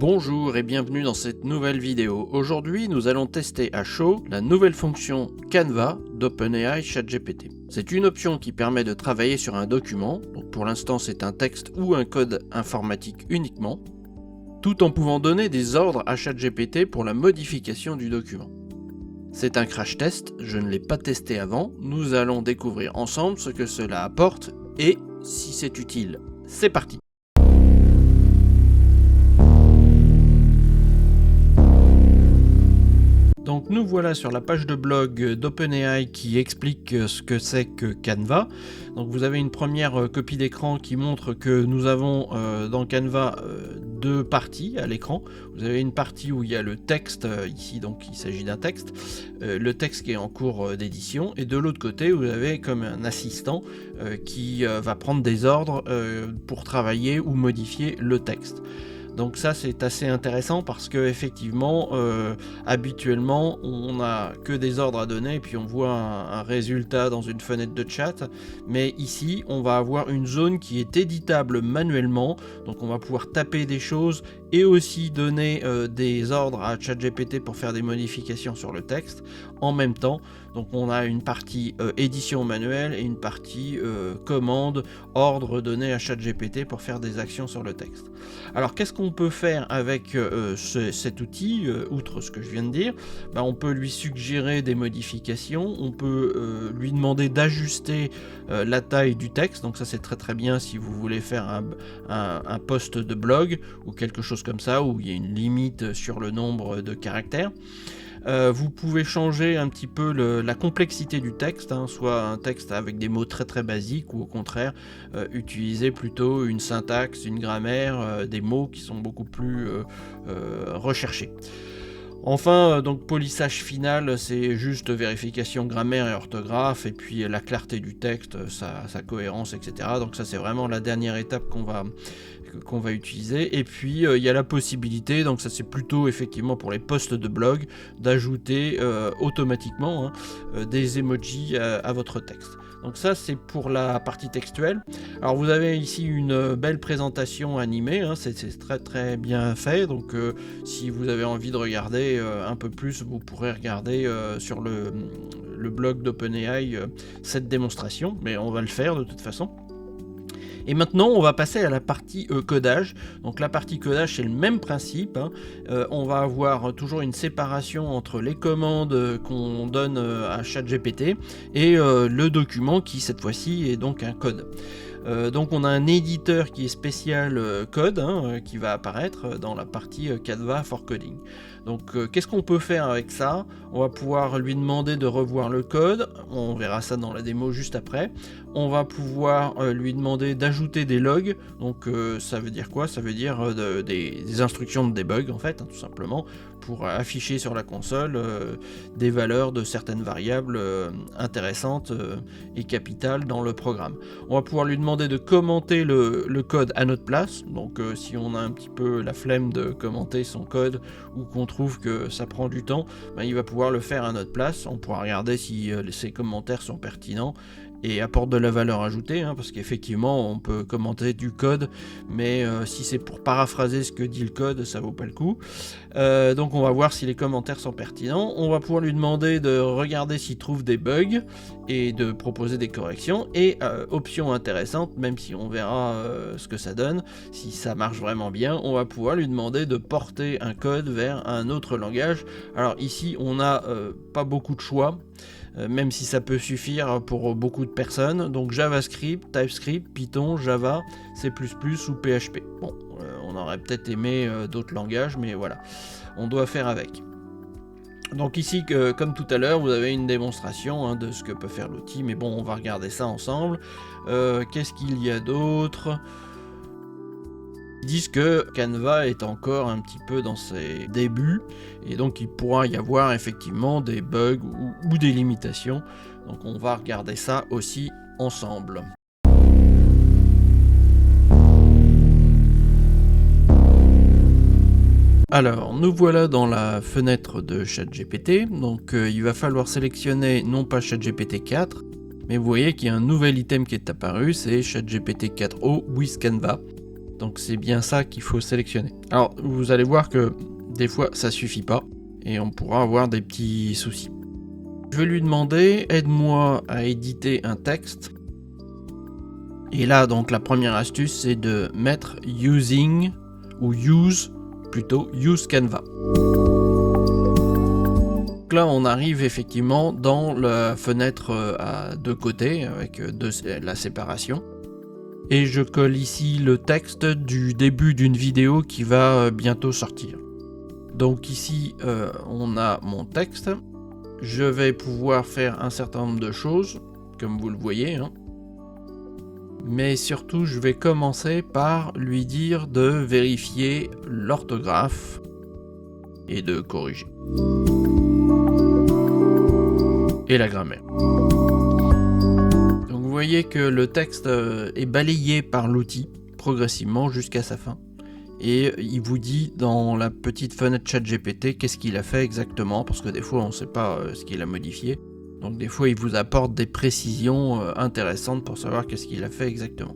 Bonjour et bienvenue dans cette nouvelle vidéo. Aujourd'hui, nous allons tester à chaud la nouvelle fonction Canva d'OpenAI ChatGPT. C'est une option qui permet de travailler sur un document, donc pour l'instant c'est un texte ou un code informatique uniquement, tout en pouvant donner des ordres à ChatGPT pour la modification du document. C'est un crash test, je ne l'ai pas testé avant, nous allons découvrir ensemble ce que cela apporte et si c'est utile. C'est parti! Donc nous voilà sur la page de blog d'OpenAI qui explique ce que c'est que Canva. Donc vous avez une première copie d'écran qui montre que nous avons dans Canva deux parties à l'écran. Vous avez une partie où il y a le texte, ici donc il s'agit d'un texte, le texte qui est en cours d'édition, et de l'autre côté vous avez comme un assistant qui va prendre des ordres pour travailler ou modifier le texte. Donc ça c'est assez intéressant parce que effectivement habituellement on n'a que des ordres à donner et puis on voit un résultat dans une fenêtre de chat, mais ici on va avoir une zone qui est éditable manuellement, donc on va pouvoir taper des choses et aussi donner des ordres à ChatGPT pour faire des modifications sur le texte en même temps. Donc on a une partie édition manuelle et une partie commande, ordre donné à ChatGPT pour faire des actions sur le texte. Alors qu'est-ce qu'on peut faire avec cet outil, outre ce que je viens de dire? On peut lui suggérer des modifications, on peut lui demander d'ajuster la taille du texte, donc ça c'est très bien si vous voulez faire un post de blog ou quelque chose comme ça où il y a une limite sur le nombre de caractères. Vous pouvez changer un petit peu la complexité du texte, soit un texte avec des mots très basiques ou au contraire utiliser plutôt une syntaxe, une grammaire, des mots qui sont beaucoup plus recherchés. Enfin, donc polissage final, c'est juste vérification grammaire et orthographe, et puis la clarté du texte, sa cohérence, etc. Donc ça c'est vraiment la dernière étape qu'on va utiliser. Et puis il y a la possibilité, donc ça c'est plutôt effectivement pour les posts de blog, d'ajouter automatiquement des emojis à votre texte. Donc ça c'est pour la partie textuelle. Alors vous avez ici une belle présentation animée, c'est très bien fait, donc si vous avez envie de regarder un peu plus, vous pourrez regarder sur le blog d'OpenAI cette démonstration, mais on va le faire de toute façon. Et maintenant on va passer à la partie codage. Donc la partie codage c'est le même principe, on va avoir toujours une séparation entre les commandes qu'on donne à ChatGPT et le document qui cette fois-ci est donc un code. Donc on a un éditeur qui est spécial code qui va apparaître dans la partie Canva for Coding. Donc qu'est-ce qu'on peut faire avec ça? On va pouvoir lui demander de revoir le code, on verra ça dans la démo juste après. On va pouvoir lui demander d'ajouter des logs, donc ça veut dire quoi? Ça veut dire des instructions de debug en fait, tout simplement, pour afficher sur la console des valeurs de certaines variables intéressantes et capitales dans le programme. On va pouvoir lui demander de commenter le code à notre place, donc si on a un petit peu la flemme de commenter son code ou qu'on trouve que ça prend du temps, il va pouvoir le faire à notre place, on pourra regarder si ses commentaires sont pertinents et apporte de la valeur ajoutée, parce qu'effectivement on peut commenter du code, mais si c'est pour paraphraser ce que dit le code, ça vaut pas le coup. Donc on va voir si les commentaires sont pertinents, on va pouvoir lui demander de regarder s'il trouve des bugs et de proposer des corrections, et option intéressante, même si on verra ce que ça donne, si ça marche vraiment bien, on va pouvoir lui demander de porter un code vers un autre langage. Alors ici on n'a pas beaucoup de choix, même si ça peut suffire pour beaucoup de personnes, donc JavaScript, TypeScript, Python, Java, C++ ou PHP. Bon, on aurait peut-être aimé d'autres langages, mais voilà, on doit faire avec. Donc ici, comme tout à l'heure, vous avez une démonstration de ce que peut faire l'outil, mais bon, on va regarder ça ensemble. Qu'est-ce qu'il y a d'autre ? Ils disent que Canva est encore un petit peu dans ses débuts et donc il pourra y avoir effectivement des bugs ou des limitations. Donc on va regarder ça aussi ensemble. Alors, nous voilà dans la fenêtre de ChatGPT. Donc il va falloir sélectionner non pas ChatGPT 4, mais vous voyez qu'il y a un nouvel item qui est apparu, c'est ChatGPT 4o with Canva. Donc c'est bien ça qu'il faut sélectionner. Alors vous allez voir que des fois ça suffit pas et on pourra avoir des petits soucis. Je vais lui demander, aide-moi à éditer un texte. Et là donc la première astuce c'est de mettre use Canva. Donc là on arrive effectivement dans la fenêtre à deux côtés avec la séparation. Et je colle ici le texte du début d'une vidéo qui va bientôt sortir. Donc ici on a mon texte. Je vais pouvoir faire un certain nombre de choses, comme vous le voyez. Mais surtout je vais commencer par lui dire de vérifier l'orthographe et de corriger. Et la grammaire. Donc vous voyez que le texte est balayé par l'outil progressivement jusqu'à sa fin. Et il vous dit dans la petite fenêtre ChatGPT qu'est-ce qu'il a fait exactement, parce que des fois on ne sait pas ce qu'il a modifié. Donc des fois il vous apporte des précisions intéressantes pour savoir qu'est-ce qu'il a fait exactement.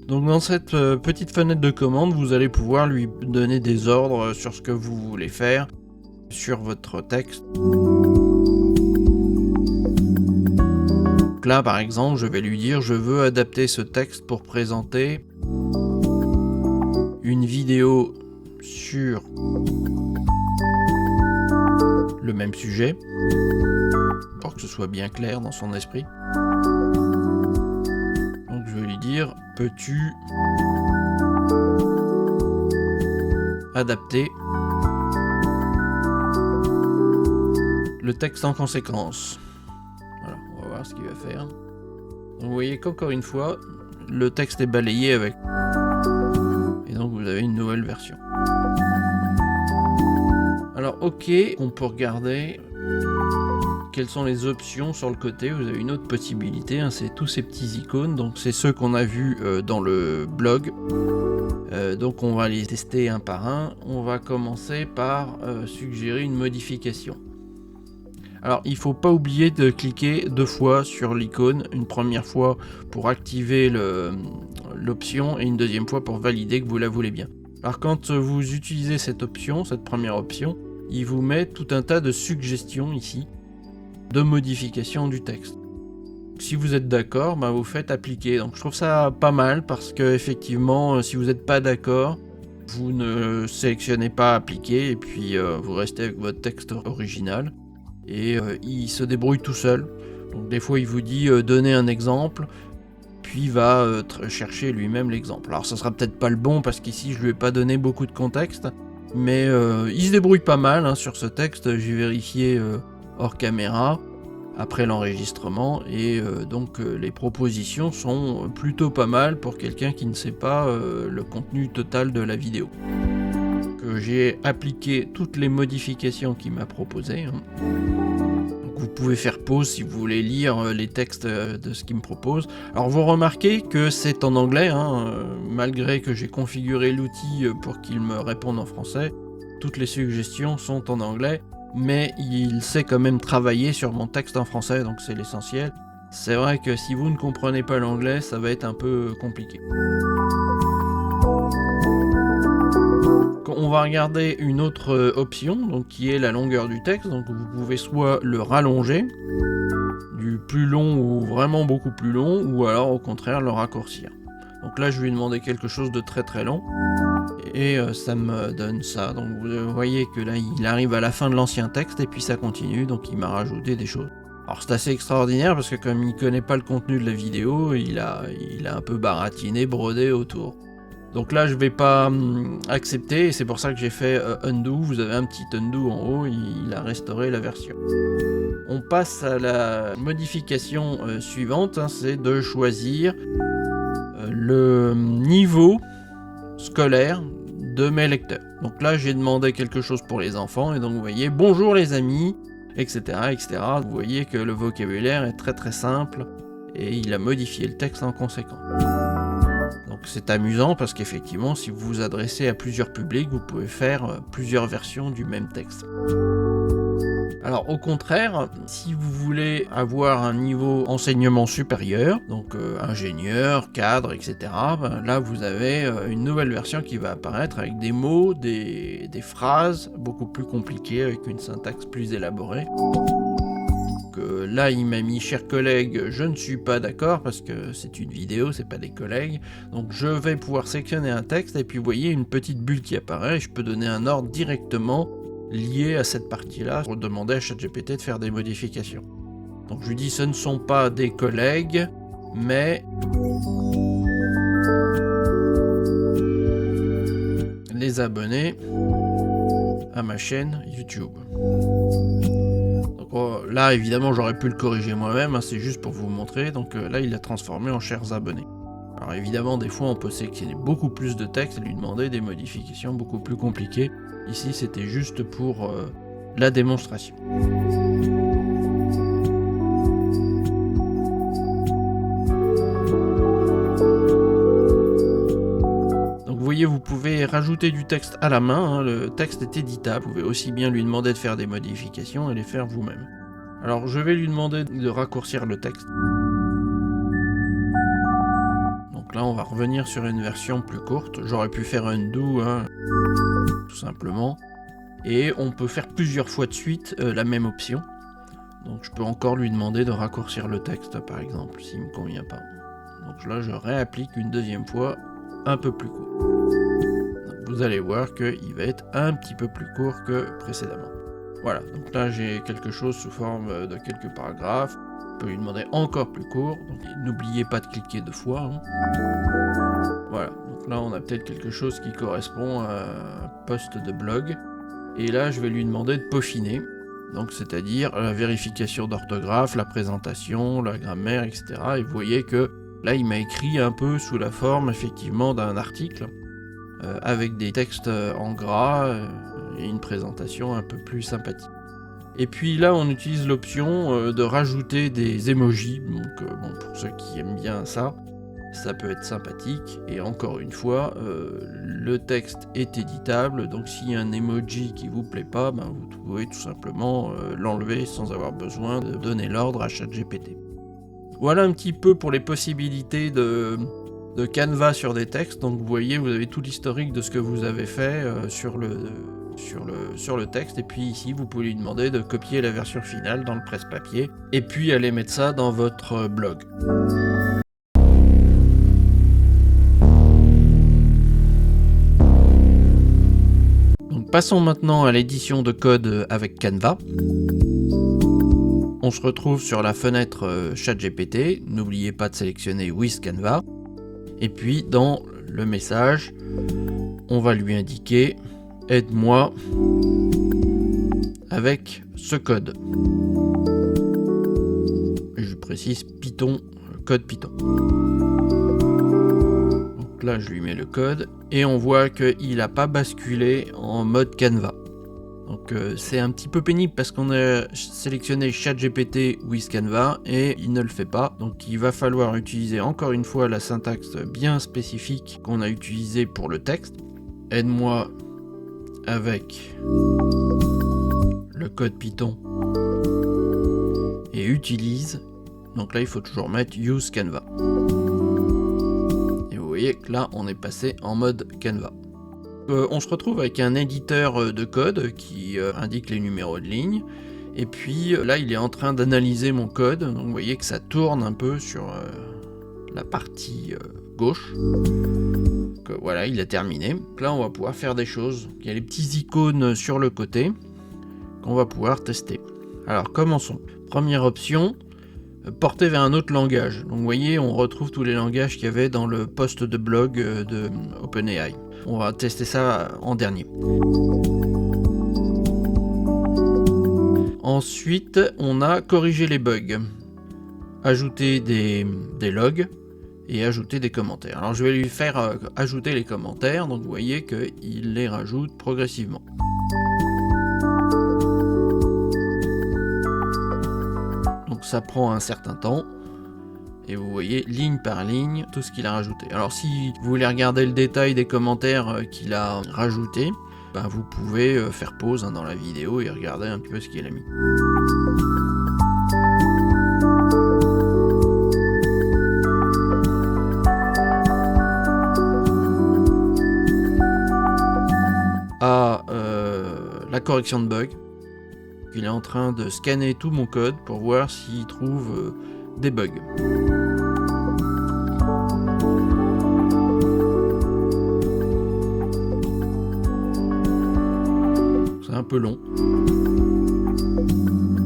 Donc dans cette petite fenêtre de commande, vous allez pouvoir lui donner des ordres sur ce que vous voulez faire sur votre texte. Donc là par exemple je vais lui dire je veux adapter ce texte pour présenter une vidéo sur le même sujet pour que ce soit bien clair dans son esprit. Donc je vais lui dire peux-tu adapter le texte en conséquence. Voilà, on va voir ce qu'il va faire. Donc vous voyez qu'encore une fois le texte est balayé avec, et donc vous avez une nouvelle version. Alors ok, on peut regarder quelles sont les options sur le côté. Vous avez une autre possibilité, c'est tous ces petits icônes, donc c'est ceux qu'on a vus dans le blog. Donc on va les tester un par un. On va commencer par suggérer une modification. Alors il ne faut pas oublier de cliquer 2 fois sur l'icône, une première fois pour activer l'option et une deuxième fois pour valider que vous la voulez bien. Alors quand vous utilisez cette option, cette première option, il vous met tout un tas de suggestions ici, de modification du texte. Si vous êtes d'accord, vous faites appliquer. Donc je trouve ça pas mal parce que effectivement, si vous n'êtes pas d'accord, vous ne sélectionnez pas appliquer et puis vous restez avec votre texte original. Et il se débrouille tout seul. Donc des fois il vous dit donnez un exemple, puis il va chercher lui-même l'exemple. Alors ça sera peut-être pas le bon parce qu'ici je lui ai pas donné beaucoup de contexte, mais il se débrouille pas mal sur ce texte. J'ai vérifié hors caméra après l'enregistrement et donc les propositions sont plutôt pas mal pour quelqu'un qui ne sait pas le contenu total de la vidéo. J'ai appliqué toutes les modifications qu'il m'a proposées. Donc vous pouvez faire pause si vous voulez lire les textes de ce qu'il me propose. Alors vous remarquez que c'est en anglais, malgré que j'ai configuré l'outil pour qu'il me réponde en français. Toutes les suggestions sont en anglais, mais il sait quand même travailler sur mon texte en français, donc c'est l'essentiel. C'est vrai que si vous ne comprenez pas l'anglais, ça va être un peu compliqué. On va regarder une autre option, donc qui est la longueur du texte. Donc vous pouvez soit le rallonger, du plus long ou vraiment beaucoup plus long, ou alors au contraire le raccourcir. Donc là je lui ai demandé quelque chose de très très long, et ça me donne ça. Donc vous voyez que là il arrive à la fin de l'ancien texte, et puis ça continue, donc il m'a rajouté des choses. Alors c'est assez extraordinaire, parce que comme il connaît pas le contenu de la vidéo, il a un peu baratiné, brodé autour. Donc là je vais pas accepter et c'est pour ça que j'ai fait undo. Vous avez un petit undo en haut, il a restauré la version. On passe à la modification suivante, c'est de choisir le niveau scolaire de mes lecteurs. Donc là j'ai demandé quelque chose pour les enfants et donc vous voyez bonjour les amis, etc. etc. Vous voyez que le vocabulaire est très très simple et il a modifié le texte en conséquence. Donc c'est amusant parce qu'effectivement, si vous vous adressez à plusieurs publics, vous pouvez faire plusieurs versions du même texte. Alors au contraire, si vous voulez avoir un niveau enseignement supérieur, donc ingénieur, cadre, etc., ben, là vous avez une nouvelle version qui va apparaître avec des mots, des phrases beaucoup plus compliquées, avec une syntaxe plus élaborée. Là il m'a mis chers collègues, je ne suis pas d'accord parce que c'est une vidéo, c'est pas des collègues, donc je vais pouvoir sélectionner un texte et puis vous voyez une petite bulle qui apparaît et je peux donner un ordre directement lié à cette partie là pour demander à ChatGPT de faire des modifications. Donc je lui dis ce ne sont pas des collègues mais les abonnés à ma chaîne YouTube. Là évidemment j'aurais pu le corriger moi-même, hein, c'est juste pour vous montrer, donc là il l'a transformé en chers abonnés. Alors évidemment des fois on peut sélectionner beaucoup plus de texte et lui demander des modifications beaucoup plus compliquées. Ici c'était juste pour la démonstration. Donc vous voyez, vous pouvez rajouter du texte à la main, hein, le texte est éditable, vous pouvez aussi bien lui demander de faire des modifications et les faire vous-même. Alors je vais lui demander de raccourcir le texte. Donc là on va revenir sur une version plus courte, j'aurais pu faire un undo, hein, tout simplement. Et on peut faire plusieurs fois de suite la même option. Donc je peux encore lui demander de raccourcir le texte par exemple, s'il ne me convient pas. Donc là je réapplique une deuxième fois, un peu plus court. Donc, vous allez voir qu'il va être un petit peu plus court que précédemment. Voilà, donc là j'ai quelque chose sous forme de quelques paragraphes. Je peux lui demander encore plus court, donc n'oubliez pas de cliquer 2 fois. Hein. Voilà, donc là on a peut-être quelque chose qui correspond à un post de blog. Et là je vais lui demander de peaufiner, donc c'est-à-dire la vérification d'orthographe, la présentation, la grammaire, etc. Et vous voyez que là il m'a écrit un peu sous la forme effectivement d'un article, avec des textes en gras, et une présentation un peu plus sympathique. Et puis là on utilise l'option de rajouter des emojis, donc bon, pour ceux qui aiment bien ça, ça peut être sympathique. Et encore une fois, le texte est éditable, donc s'il y a un emoji qui vous plaît pas, ben vous pouvez tout simplement l'enlever sans avoir besoin de donner l'ordre à ChatGPT. Voilà un petit peu pour les possibilités de Canva sur des textes. Donc vous voyez, vous avez tout l'historique de ce que vous avez fait sur le texte, et puis ici vous pouvez lui demander de copier la version finale dans le presse-papier et puis aller mettre ça dans votre blog. Donc passons maintenant à l'édition de code avec Canva. On se retrouve sur la fenêtre ChatGPT, n'oubliez pas de sélectionner With Canva, et puis dans le message, on va lui indiquer « Aide-moi avec ce code ». Et je précise Python, code Python. Donc là, je lui mets le code, et on voit qu'il n'a pas basculé en mode Canva. Donc c'est un petit peu pénible parce qu'on a sélectionné ChatGPT with Canva et il ne le fait pas. Donc il va falloir utiliser encore une fois la syntaxe bien spécifique qu'on a utilisée pour le texte. Aide-moi avec le code Python et utilise. Donc là il faut toujours mettre use Canva. Et vous voyez que là on est passé en mode Canva. On se retrouve avec un éditeur de code qui indique les numéros de ligne, et puis là il est en train d'analyser mon code, donc vous voyez que ça tourne un peu sur la partie gauche. Donc, voilà, il a terminé. Donc là on va pouvoir faire des choses. Il y a les petits icônes sur le côté qu'on va pouvoir tester. Alors commençons. Première option, porter vers un autre langage. Donc vous voyez, on retrouve tous les langages qu'il y avait dans le post de blog de OpenAI. On va tester ça en dernier. Ensuite, on a corrigé les bugs, ajouter des logs et ajouter des commentaires. Alors je vais lui faire ajouter les commentaires, donc vous voyez qu'il les rajoute progressivement. Donc ça prend un certain temps. Et vous voyez ligne par ligne tout ce qu'il a rajouté. Alors si vous voulez regarder le détail des commentaires qu'il a rajoutés, ben, vous pouvez faire pause dans la vidéo et regarder un petit peu ce qu'il a mis. La correction de bug. Il est en train de scanner tout mon code pour voir s'il trouve des bugs. C'est un peu long.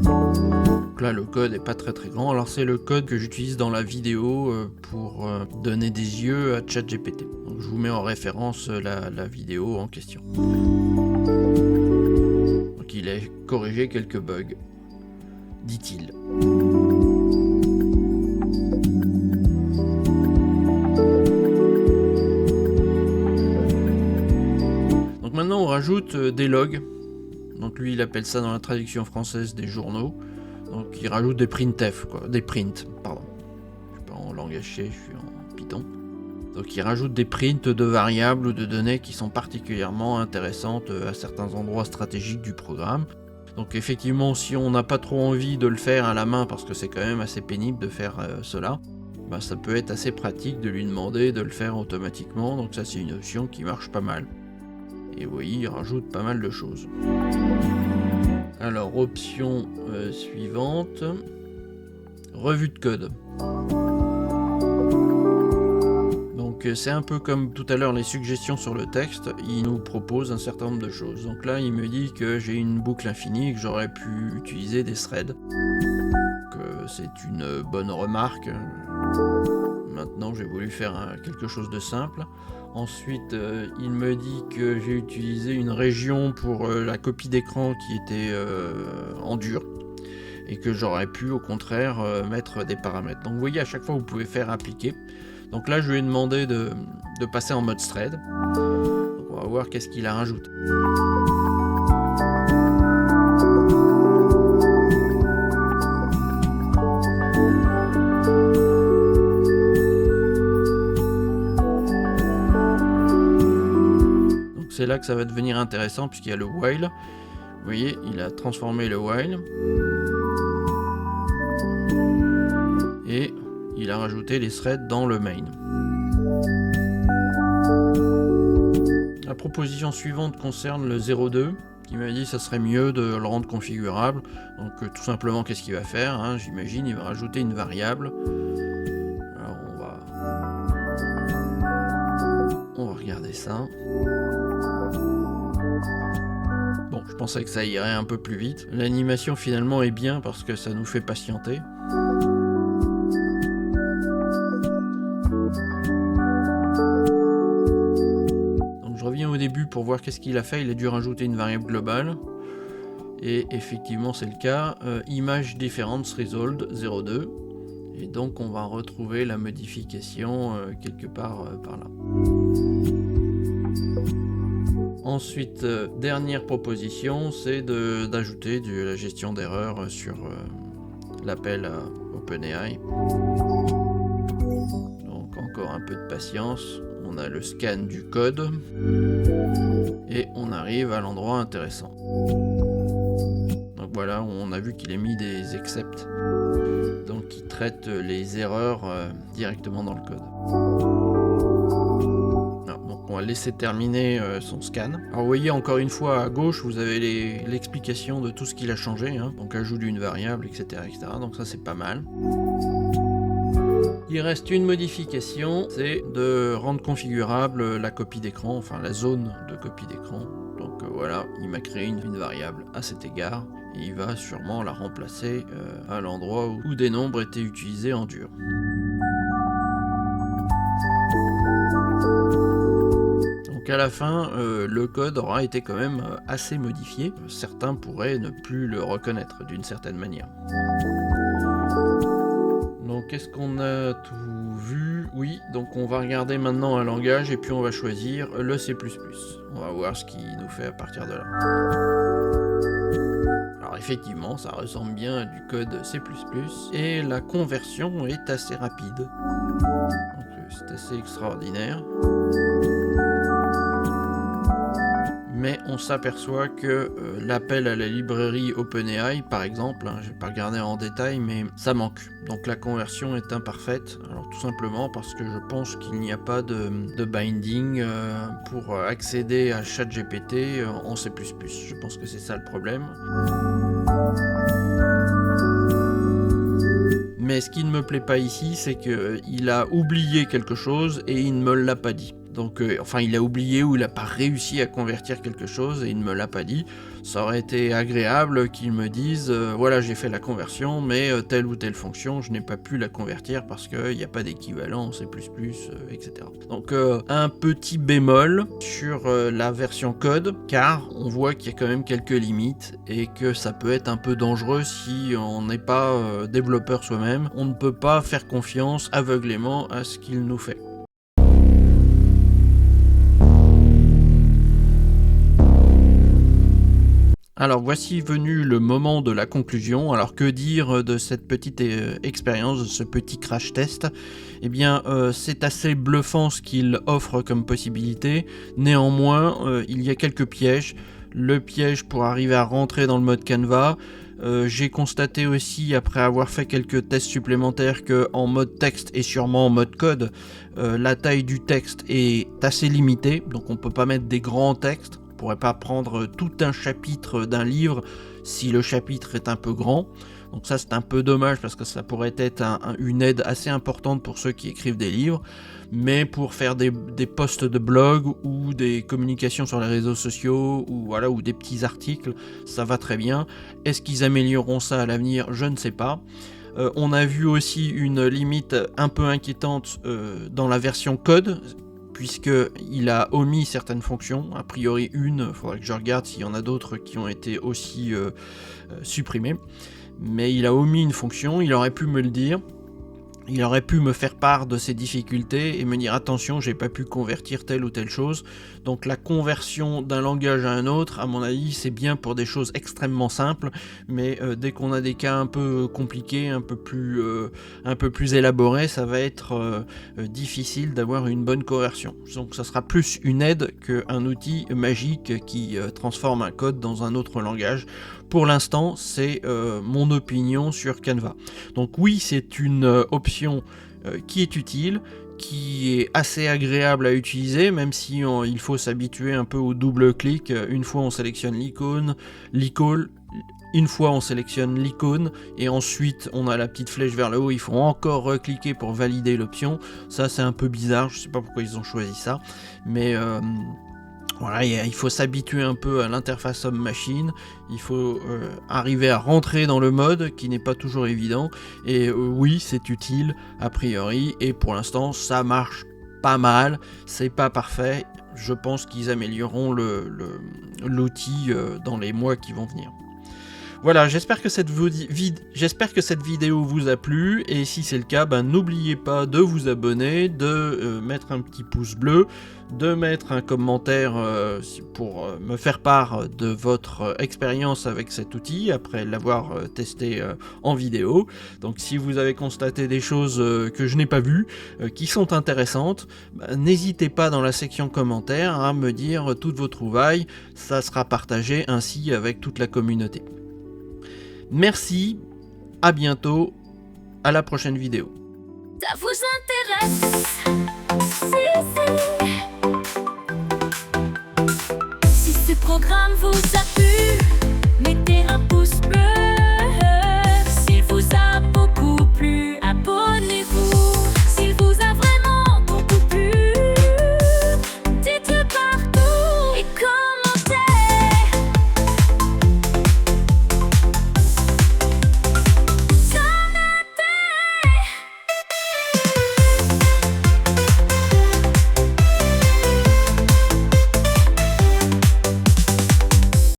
Donc là, le code est pas très grand. Alors c'est le code que j'utilise dans la vidéo pour donner des yeux à ChatGPT. Donc je vous mets en référence la vidéo en question. Donc il a corrigé quelques bugs, dit-il. Donc maintenant on rajoute des logs. Donc lui il appelle ça dans la traduction française des journaux. Donc il rajoute des printf, des prints, pardon. Je suis pas en langage C, je suis en Python. Donc il rajoute des prints de variables ou de données qui sont particulièrement intéressantes à certains endroits stratégiques du programme. Donc effectivement, si on n'a pas trop envie de le faire à la main, parce que c'est quand même assez pénible de faire cela, bah, ça peut être assez pratique de lui demander de le faire automatiquement. Donc ça c'est une option qui marche pas mal. Et vous voyez, il rajoute pas mal de choses. Alors option suivante, revue de code. Donc c'est un peu comme tout à l'heure les suggestions sur le texte, il nous propose un certain nombre de choses. Donc là il me dit que j'ai une boucle infinie et que j'aurais pu utiliser des threads. Que c'est une bonne remarque. Maintenant j'ai voulu faire quelque chose de simple. Ensuite il me dit que j'ai utilisé une région pour la copie d'écran qui était en dur. Et que j'aurais pu au contraire mettre des paramètres. Donc vous voyez, à chaque fois vous pouvez faire appliquer. Donc là je lui ai demandé de passer en mode thread. Donc on va voir qu'est-ce qu'il a rajouté. Donc c'est là que ça va devenir intéressant puisqu'il y a le while. Vous voyez, il a transformé le while. Et il a rajouté les threads dans le main. La proposition suivante concerne le 0.2 qui m'a dit que ça serait mieux de le rendre configurable. Donc tout simplement qu'est-ce qu'il va faire, hein, j'imagine il va rajouter une variable. Alors on va regarder ça. Bon, je pensais que ça irait un peu plus vite. L'animation finalement est bien parce que ça nous fait patienter. Au début pour voir qu'est-ce qu'il a fait, il a dû rajouter une variable globale et effectivement c'est le cas, image difference result 0.2 et donc on va retrouver la modification quelque part par là. Ensuite dernière proposition, c'est d'ajouter de la gestion d'erreurs sur l'appel à OpenAI. Donc encore un peu de patience. On a le scan du code et on arrive à l'endroit intéressant. Donc voilà, on a vu qu'il a mis des excepts, donc il traite les erreurs directement dans le code. Donc on va laisser terminer son scan. Alors vous voyez encore une fois à gauche, vous avez l'explication de tout ce qu'il a changé, hein. Donc ajout d'une variable, etc., etc. Donc ça c'est pas mal. Il reste une modification, c'est de rendre configurable la copie d'écran, enfin la zone de copie d'écran. Donc voilà, il m'a créé une variable à cet égard et il va sûrement la remplacer à l'endroit où des nombres étaient utilisés en dur. Donc à la fin, le code aura été quand même assez modifié. Certains pourraient ne plus le reconnaître d'une certaine manière. Donc qu'est-ce qu'on a tout vu? Oui, donc on va regarder maintenant un langage et puis on va choisir le C++. On va voir ce qu'il nous fait à partir de là. Alors effectivement, ça ressemble bien à du code C++ et la conversion est assez rapide. Donc c'est assez extraordinaire. mais on s'aperçoit que l'appel à la librairie OpenAI, par exemple, je vais pas regarder en détail, mais ça manque. Donc la conversion est imparfaite, alors tout simplement parce que je pense qu'il n'y a pas de binding pour accéder à ChatGPT en C++. Je pense que c'est ça le problème. Mais ce qui ne me plaît pas ici, c'est qu'il a oublié quelque chose et il ne me l'a pas dit. Donc, enfin, il a oublié ou il n'a pas réussi à convertir quelque chose et il ne me l'a pas dit. Ça aurait été agréable qu'il me dise voilà, j'ai fait la conversion, mais telle ou telle fonction, je n'ai pas pu la convertir parce qu'il n'y a pas d'équivalent en C++, etc. Donc, un petit bémol sur la version code, car on voit qu'il y a quand même quelques limites et que ça peut être un peu dangereux si on n'est pas développeur soi-même. On ne peut pas faire confiance aveuglément à ce qu'il nous fait. Alors voici venu le moment de la conclusion. Alors que dire de cette petite expérience, de ce petit crash test? Eh bien c'est assez bluffant ce qu'il offre comme possibilité. Néanmoins il y a quelques pièges. Le piège pour arriver à rentrer dans le mode Canva. J'ai constaté aussi, après avoir fait quelques tests supplémentaires, que en mode texte et sûrement en mode code, la taille du texte est assez limitée, donc on peut pas mettre des grands textes. On pourrait pas prendre tout un chapitre d'un livre si le chapitre est un peu grand. Donc ça c'est un peu dommage parce que ça pourrait être une aide assez importante pour ceux qui écrivent des livres. Mais pour faire des posts de blog ou des communications sur les réseaux sociaux ou des petits articles, ça va très bien. Est-ce qu'ils amélioreront ça à l'avenir? Je ne sais pas. On a vu aussi une limite un peu inquiétante dans la version code, puisqu'il a omis certaines fonctions, a priori une, il faudrait que je regarde s'il y en a d'autres qui ont été aussi supprimées, mais il a omis une fonction, il aurait pu me le dire, il aurait pu me faire part de ses difficultés et me dire attention, j'ai pas pu convertir telle ou telle chose. Donc la conversion d'un langage à un autre, à mon avis, c'est bien pour des choses extrêmement simples, mais dès qu'on a des cas un peu compliqués, un peu plus élaborés, ça va être difficile d'avoir une bonne conversion. Donc ça sera plus une aide qu'un outil magique qui transforme un code dans un autre langage. Pour l'instant, c'est mon opinion sur Canva. Donc oui, c'est une option qui est utile, qui est assez agréable à utiliser, même si il faut s'habituer un peu au double clic. Une fois on sélectionne l'icône, une fois on sélectionne l'icône et ensuite on a la petite flèche vers le haut, il faut encore recliquer pour valider l'option. Ça c'est un peu bizarre, je sais pas pourquoi ils ont choisi ça, mais voilà, il faut s'habituer un peu à l'interface homme-machine, il faut arriver à rentrer dans le mode qui n'est pas toujours évident, et oui c'est utile a priori, et pour l'instant ça marche pas mal, c'est pas parfait, je pense qu'ils amélioreront l'outil dans les mois qui vont venir. Voilà, j'espère que cette vidéo vous a plu, et si c'est le cas, n'oubliez pas de vous abonner, de mettre un petit pouce bleu, de mettre un commentaire pour me faire part de votre expérience avec cet outil, après l'avoir testé en vidéo. Donc si vous avez constaté des choses que je n'ai pas vues, qui sont intéressantes, n'hésitez pas dans la section commentaires à me dire toutes vos trouvailles, ça sera partagé ainsi avec toute la communauté. Merci, à bientôt, à la prochaine vidéo. Ça vous intéresse? Si ce programme vous a